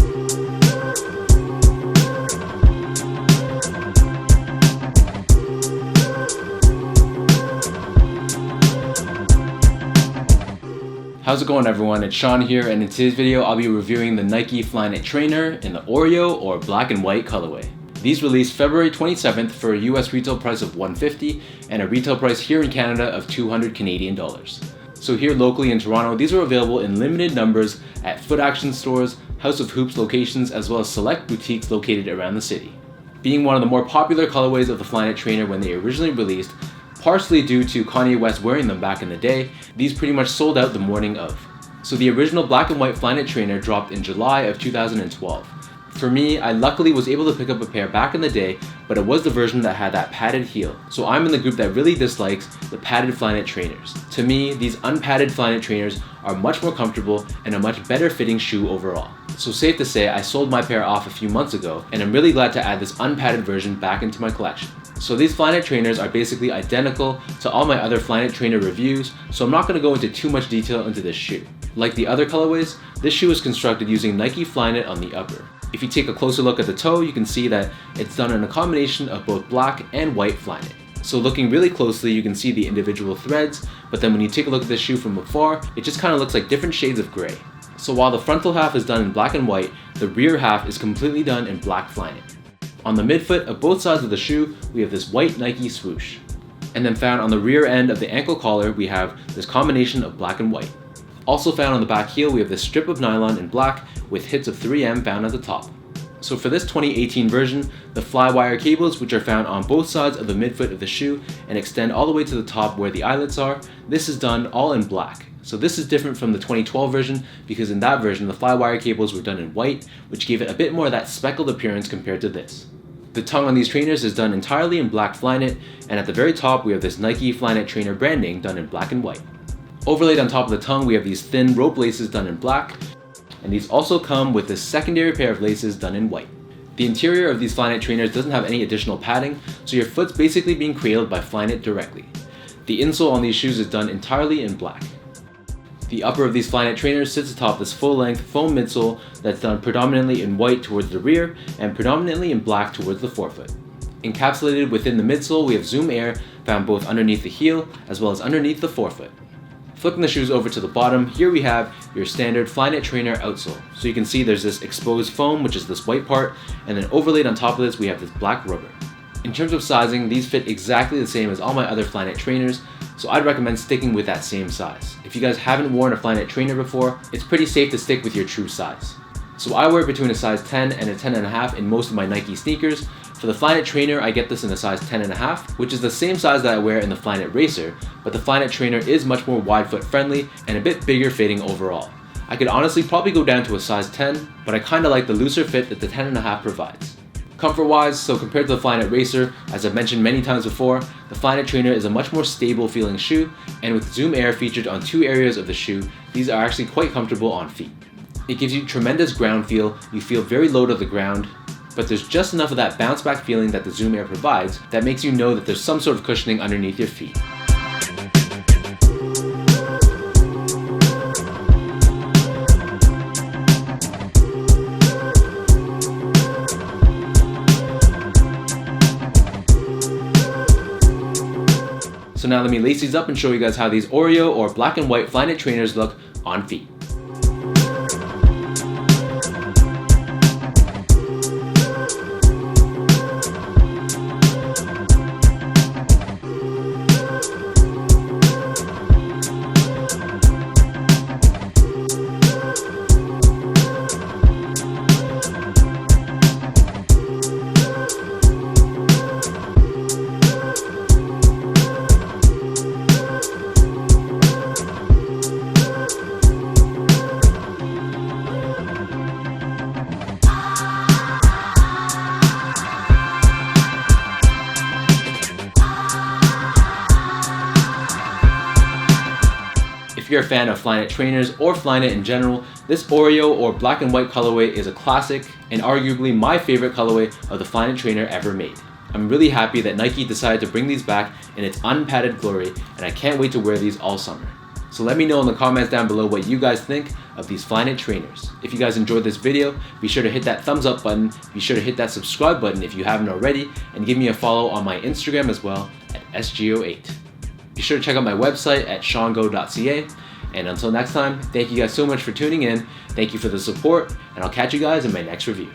How's it going, everyone? It's Sean here, and in today's video I'll be reviewing the Nike Flyknit Trainer in the Oreo or black and white colorway. These released February 27th for a US retail price of $150 and a retail price here in Canada of $200 Canadian dollars. So here locally in Toronto, these are available in limited numbers at Foot Action stores, House of Hoops locations, as well as select boutiques located around the city. Being one of the more popular colorways of the Flyknit Trainer when they originally released, partially due to Kanye West wearing them back in the day, these pretty much sold out the morning of. So the original black and white Flyknit Trainer dropped in July of 2012. For me, I luckily was able to pick up a pair back in the day, but it was the version that had that padded heel. So I'm in the group that really dislikes the padded Flyknit Trainers. To me, these unpadded Flyknit Trainers are much more comfortable and a much better fitting shoe overall. So safe to say, I sold my pair off a few months ago, and I'm really glad to add this unpadded version back into my collection. So these Flyknit Trainers are basically identical to all my other Flyknit Trainer reviews, so I'm not going to go into too much detail into this shoe. Like the other colorways, this shoe is constructed using Nike Flyknit on the upper. If you take a closer look at the toe, you can see that it's done in a combination of both black and white Flyknit. So looking really closely, you can see the individual threads, but then when you take a look at this shoe from afar, it just kind of looks like different shades of gray. So while the frontal half is done in black and white, the rear half is completely done in black Flyknit. On the midfoot of both sides of the shoe, we have this white Nike swoosh. And then found on the rear end of the ankle collar, we have this combination of black and white. Also found on the back heel, we have this strip of nylon in black with hits of 3M found at the top. So for this 2018 version, the flywire cables, which are found on both sides of the midfoot of the shoe and extend all the way to the top where the eyelets are, this is done all in black. So this is different from the 2012 version because in that version, the flywire cables were done in white, which gave it a bit more of that speckled appearance compared to this. The tongue on these trainers is done entirely in black Flyknit, and at the very top we have this Nike Flyknit Trainer branding done in black and white. Overlaid on top of the tongue, we have these thin rope laces done in black, and these also come with this secondary pair of laces done in white. The interior of these Flyknit Trainers doesn't have any additional padding, so your foot's basically being cradled by Flyknit directly. The insole on these shoes is done entirely in black. The upper of these Flyknit Trainers sits atop this full-length foam midsole that's done predominantly in white towards the rear and predominantly in black towards the forefoot. Encapsulated within the midsole, we have Zoom Air found both underneath the heel as well as underneath the forefoot. Flipping the shoes over to the bottom, here we have your standard Flyknit Trainer outsole. So you can see there's this exposed foam, which is this white part, and then overlaid on top of this we have this black rubber. In terms of sizing, these fit exactly the same as all my other Flyknit Trainers, so I'd recommend sticking with that same size. If you guys haven't worn a Flyknit Trainer before, it's pretty safe to stick with your true size. So I wear between a size 10 and a 10.5 in most of my Nike sneakers. For the Flyknit Trainer, I get this in a size 10.5, which is the same size that I wear in the Flyknit Racer, but the Flyknit Trainer is much more wide foot friendly and a bit bigger fitting overall. I could honestly probably go down to a size 10, but I kinda like the looser fit that the 10.5 provides. Comfort-wise, so compared to the Flyknit Racer, as I've mentioned many times before, the Flyknit Trainer is a much more stable feeling shoe, and with Zoom Air featured on two areas of the shoe, these are actually quite comfortable on feet. It gives you tremendous ground feel, you feel very low to the ground, but there's just enough of that bounce back feeling that the Zoom Air provides that makes you know that there's some sort of cushioning underneath your feet. So now let me lace these up and show you guys how these Oreo or black and white Flyknit Trainers look on feet. If you're a fan of Flyknit Trainers or Flyknit in general, this Oreo or black and white colorway is a classic and arguably my favorite colorway of the Flyknit Trainer ever made. I'm really happy that Nike decided to bring these back in its unpadded glory, and I can't wait to wear these all summer. So let me know in the comments down below what you guys think of these Flyknit trainers. If you guys enjoyed this video, be sure to hit that thumbs up button, be sure to hit that subscribe button if you haven't already, and give me a follow on my Instagram as well at SGO8. Be sure to check out my website at seango.ca, and until next time, thank you guys so much for tuning in, thank you for the support, and I'll catch you guys in my next review.